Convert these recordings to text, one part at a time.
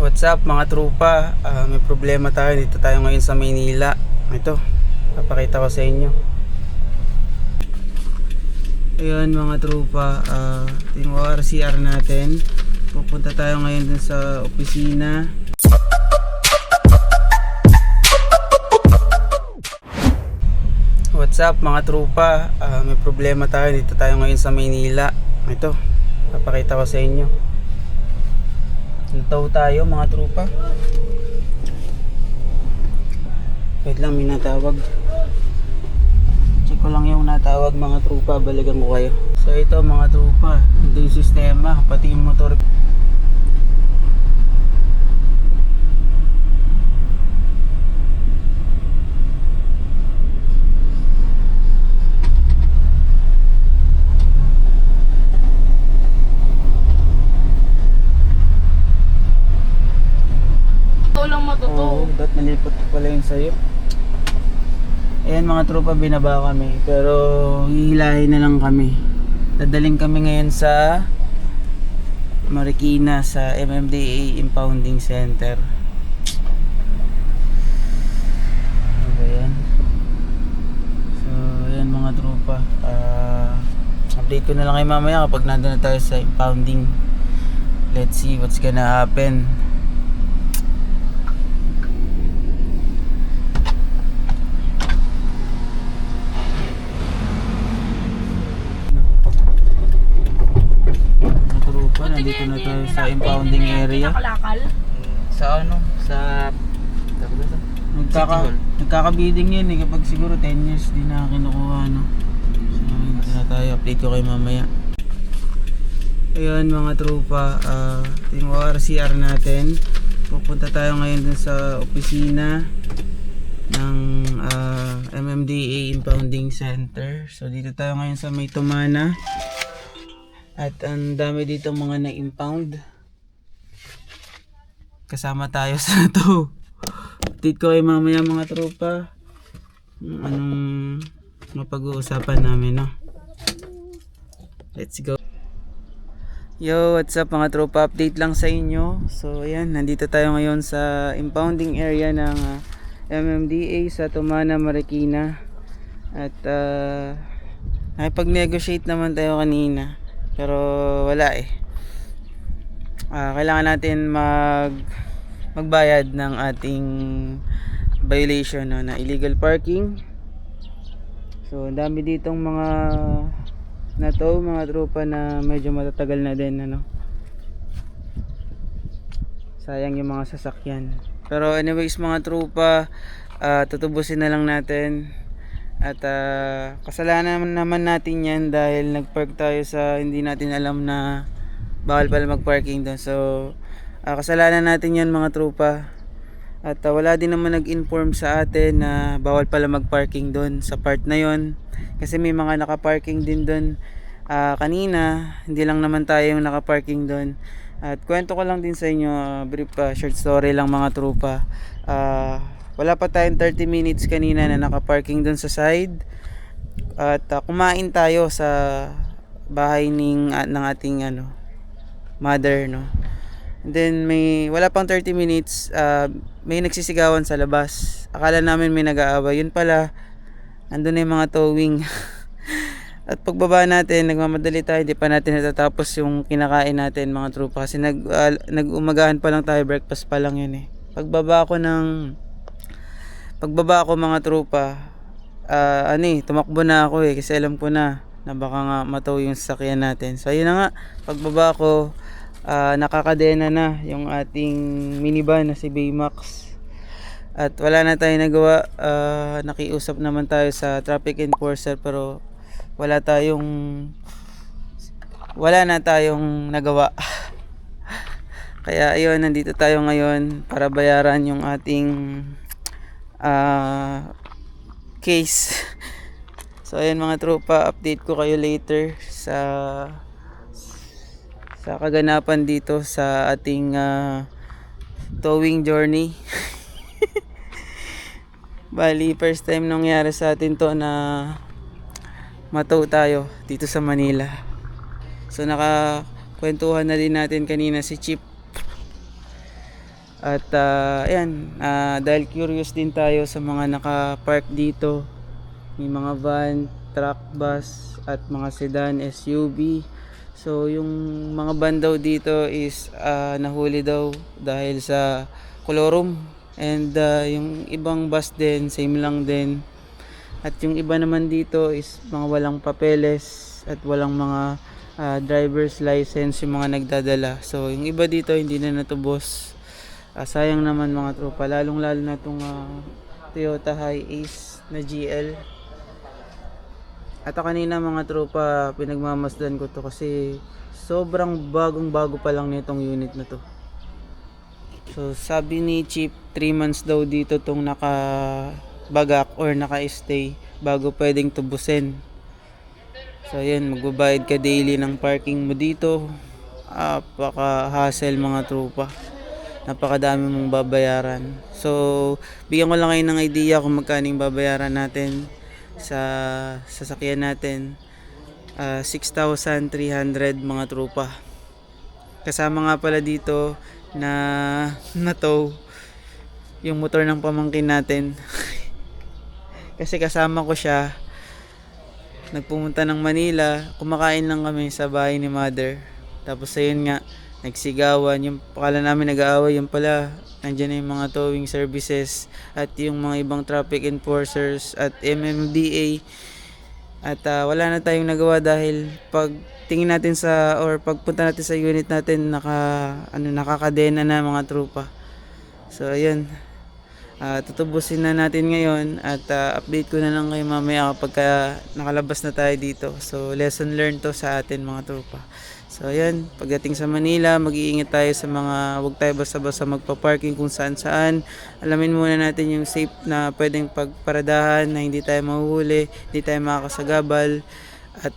What's up mga trupa? May problema tayo. Dito tayo ngayon sa Maynila. Ito, papakita ko sa inyo. Ayun mga trupa, yung ORCR natin. Pupunta tayo ngayon dun sa opisina. What's up mga trupa? May problema tayo. Dito tayo ngayon sa Maynila. Ito, papakita ko sa inyo. Nataw tayo mga trupa. Wait lang, may natawag. Check ko lang yung natawag mga trupa. Balikan ko kayo. So ito mga trupa, ito yung sistema, pati yung motor. Oo, nalipot ko pala yung sayo. Ayan mga tropa, binaba kami. Pero hihilahin na lang kami. Dadaling kami ngayon sa Marikina sa MMDA Impounding Center. Ano ba yan? So ayan mga tropa, update ko na lang kayo mamaya kapag nandun na tayo sa impounding. Let's see what's gonna happen. Nandito na tayo sa impounding area. Sa ano? Sa nagkaka-bidding yun eh, kapag siguro 10 years di na kinukuha, no? So nandito na tayo, update ko kayo mamaya. Ayun mga trupa, yung ORCR natin. Pupunta tayo ngayon dun sa opisina ng MMDA Impounding Center. So dito tayo ngayon sa May Tumana. At ang dami dito mga na-impound. Kasama tayo sa to. Update ko kayo mamaya mga tropa. Anong mapag-uusapan namin, no? Let's go. Yo, what's up mga tropa? Update lang sa inyo. So ayan, nandito tayo ngayon sa impounding area ng MMDA sa Tumana, Marikina. At nakipag-negotiate naman tayo kanina. Pero wala eh. Kailangan natin magbayad ng ating violation, no, na illegal parking. So ang dami ditong mga mga tropa na medyo matatagal na din, ano. Sayang yung mga sasakyan. Pero anyways mga tropa, tutubusin na lang natin. At kasalanan naman natin yan dahil nagpark tayo sa hindi natin alam na bawal pala magparking doon. So kasalanan natin yan mga trupa. At wala din naman nag-inform sa atin na bawal pala magparking doon sa part na yon. Kasi may mga nakaparking din doon kanina. Hindi lang naman tayo yung nakaparking doon. At kwento ko lang din sa inyo, brief short story lang mga trupa. Wala pa tayong 30 minutes kanina na nakaparking dun sa side. At kumain tayo sa bahay ng ating mother, no. And then wala pang 30 minutes, may nagsisigawan sa labas. Akala namin may nag-aaway. Yun pala, andun na yung mga towing. At pagbaba natin, nagmamadali tayo, hindi pa natin natatapos yung kinakain natin mga trupa. Kasi nag-umagahan pa lang tayo, breakfast pa lang yun eh. Pagbaba ko mga trupa, tumakbo na ako eh, kasi alam ko na baka nga mataw yung sasakyan natin. So ayun na nga, pagbaba ko, nakakadena na yung ating minivan na si Baymax. At wala na tayong nagawa. Nakiusap naman tayo sa traffic enforcer pero wala na tayong nagawa. Kaya ayun, nandito tayo ngayon para bayaran yung ating case. So ayan mga tropa, update ko kayo later sa kaganapan dito sa ating towing journey. Bali first time nangyari sa atin to na matow tayo dito sa Manila. So nakakwentuhan na din natin kanina si Chip. At ayan, dahil curious din tayo sa mga naka-park dito, may mga van, truck, bus at mga sedan, SUV. So yung mga van daw dito is nahuli daw dahil sa colorum, and yung ibang bus din same lang din. At yung iba naman dito is mga walang papeles at walang mga driver's license yung mga nagdadala. So yung iba dito hindi na natubos. Sayang naman mga tropa, lalong lalo na itong Toyota Hiace na GL. At kanina mga tropa, pinagmamasdan ko to kasi sobrang bagong bago pa lang nitong unit na to. So sabi ni Chief, 3 months daw dito tong nakabagak or naka-stay bago pwedeng tubusin. So ayan, magbabayad ka daily ng parking mo dito. Napaka-hassle mga tropa, napakadami mong babayaran. So bigyan ko lang kayo ng idea kung magkano yung babayaran natin sa sasakyan natin. 6,300 mga tropa. Kasama nga pala dito na tow yung motor ng pamangkin natin. Kasi kasama ko siya, nagpumunta ng Manila, kumakain lang kami sa bahay ni mother. Tapos ayun nga, nagsigawan, yung pakala namin nag-aaway, yung pala nandiyan na yung mga towing services at yung mga ibang traffic enforcers at MMDA. At wala na tayong nagawa dahil pag tingin natin sa or pagpunta natin sa unit natin, nakakadena na mga tropa. So ayun, tutubusin na natin ngayon at update ko na lang kayo mamaya kapag nakalabas na tayo dito. So lesson learned to sa atin mga tropa. So ayan, pagdating sa Manila, mag-iingat tayo sa huwag tayo basta-basta magpa-parking kung saan-saan. Alamin muna natin yung safe na pwedeng pagparadahan, na hindi tayo mahuhuli, hindi tayo makakasagabal. At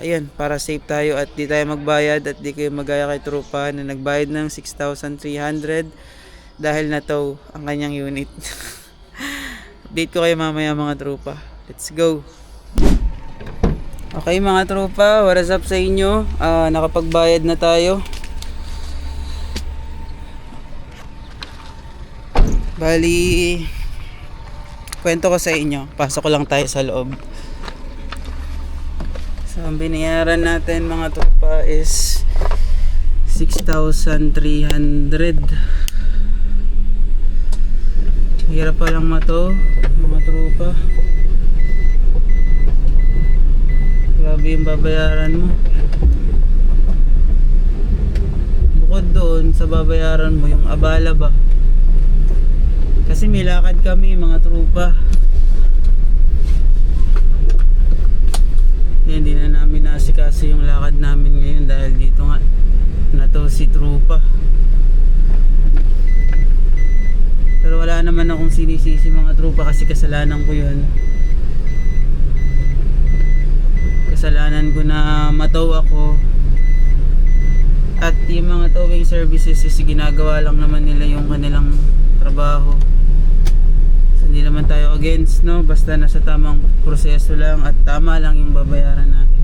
ayan, para safe tayo at di tayo magbayad at di kayo magaya kay tropa na nagbayad ng 6,300 dahil na tow ang kanyang unit. Update ko kayo mamaya mga tropa. Let's go! Okay mga tropa, what is up sa inyo? Nakapagbayad na tayo. Bali, kwento ko sa inyo. Pasok ko lang tayo sa loob. So ang binayaran natin mga tropa is 6,300. Hirap pa lang mato mga tropa. Grabe yung babayaran mo. Bukod doon sa babayaran mo, yung abala ba? Kasi may lakad kami mga tropa. Hindi na namin naasikaso yung lakad namin ngayon dahil dito nga nato si tropa. Pero wala naman akong sinisisi mga tropa kasi kasalanan ko yun. Kasalanan ko na matow ako. At yung mga towing services is ginagawa lang naman nila yung kanilang trabaho. So hindi naman tayo against, no? Basta nasa tamang proseso lang at tama lang yung babayaran natin.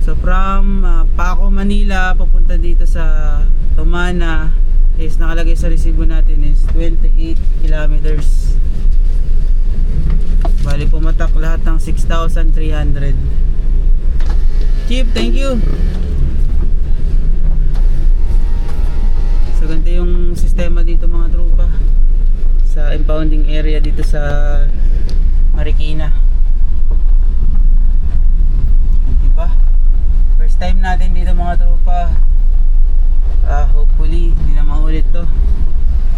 So from Paco, Manila papunta dito sa Tomana is nakalagay sa resibo natin is 28 kilometers. Bali pumatak lahat ng 6,300. Chief, thank you. So ganito yung sistema dito mga tropa sa impounding area dito sa Marikina. Diba? First time natin dito mga tropa. Hopefully hindi na maulit to.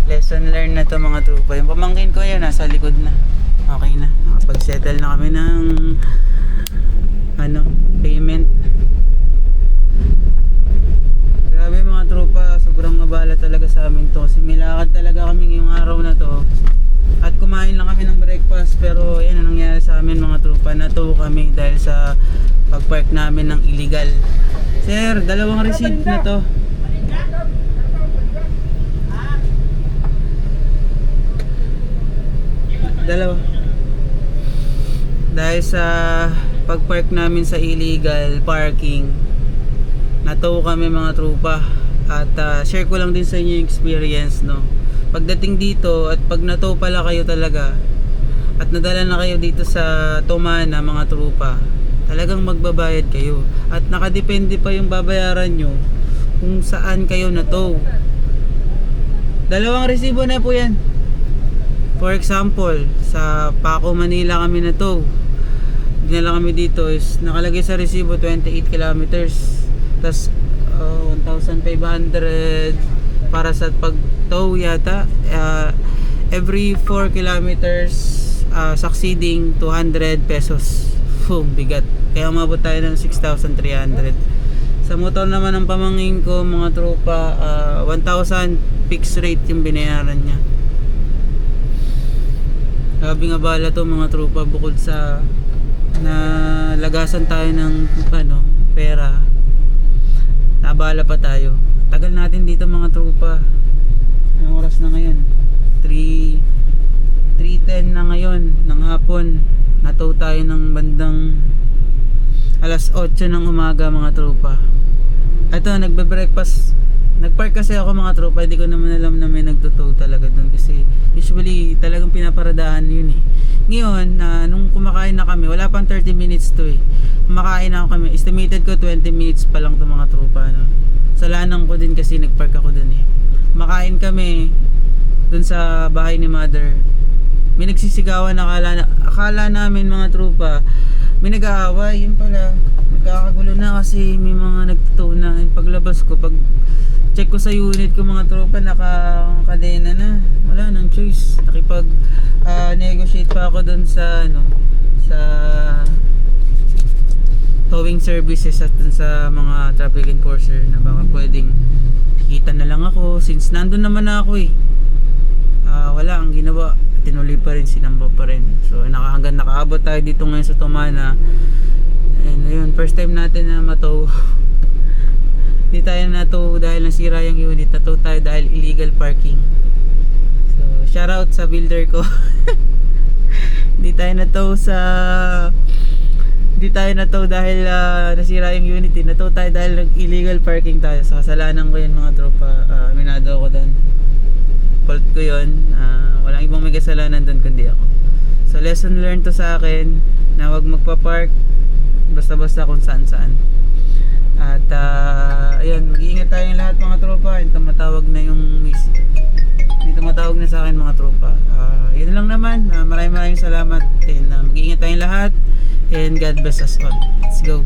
Lesson learned na to mga tropa. Yung pamangkin ko yun nasa likod na. Okay na, nakapag-settle na kami ng payment. Grabe mga tropa, sobrang abala talaga sa amin to kasi may lakad talaga kami ngayong araw na to at kumain lang kami ng breakfast. Pero yan ang nangyari sa amin mga tropa, natow kami dahil sa pag-park namin ng illegal. Sir, dalawang receipt na to. Dalawa. Dahil sa pag-park namin sa illegal parking, natow kami mga tropa At share ko lang din sa inyo yung experience, no. Pagdating dito at pag nato pala kayo talaga at nadala na kayo dito sa Tomana mga trupa, talagang magbabayad kayo. At nakadepende pa yung babayaran nyo kung saan kayo nato. Dalawang resibo na po yan. For example, sa Paco, Manila kami na to. Dinala kami dito is nakalagay sa resibo 28 kilometers. Tas 1,500 para sa pag-tow yata. Every 4 kilometers succeeding 200 pesos. Bigat. Kaya umabot tayo ng 6,300. Sa motor naman ng pamangkin ko mga tropa, 1,000 fixed rate yung binayaran niya. Grabe nga bala to mga tropa, bukod sa nalagasan tayo ng pera, nabala pa tayo. Tagal natin dito mga tropa. Anong oras na ngayon? 3:10 na ngayon ng hapon. Natow tayo ng bandang alas 8 ng umaga mga tropa. Ito, nagbe-breakfast. Nagpark kasi ako mga tropa, hindi ko naman alam na may nagtutow talaga doon kasi usually talagang pinaparadahan yun eh. Ngayon, nung kumakain na kami, wala pang 30 minutes to eh. Kumakain na ako kami, estimated ko 20 minutes pa lang to mga tropa, no? Sa lanang ko din kasi nagpark ako doon eh. Kumakain kami doon sa bahay ni mother. May nagsisigawan, akala namin mga tropa may nag-aaway, yun pala nagkakagulo na kasi may mga nagtutow na. Paglabas ko, pag check ko sa unit ko mga tropa, nakakadena na, wala nang choice, nakipag negotiate pa ako dun sa sa towing services at dun sa mga traffic enforcer na baka pwedeng kita na lang ako since nandun naman na ako eh. Wala ang ginawa, tinuloy pa rin, sinamba pa rin. So hanggang nakaabot tayo dito ngayon sa Tomana. And ayun, first time natin na matow. Hindi tayo natow dahil nasira yung unit, natow tayo dahil illegal parking. So shoutout sa builder ko. Hindi tayo natow dahil nasira yung unit, natow tayo dahil illegal parking tayo. So kasalanan ko yun mga tropa, minado ako doon, fault ko yun. Walang ibang may kasalanan doon kundi ako. So lesson learned to sa akin na wag magpa-park basta-basta kung saan-saan. At ayun, mag-iingat tayong lahat mga tropa. Yung tumatawag na yung miss. May tumatawag na sa akin mga tropa. Yun lang naman. Maraming salamat. And mag-iingat tayong lahat. And God bless us all. Let's go.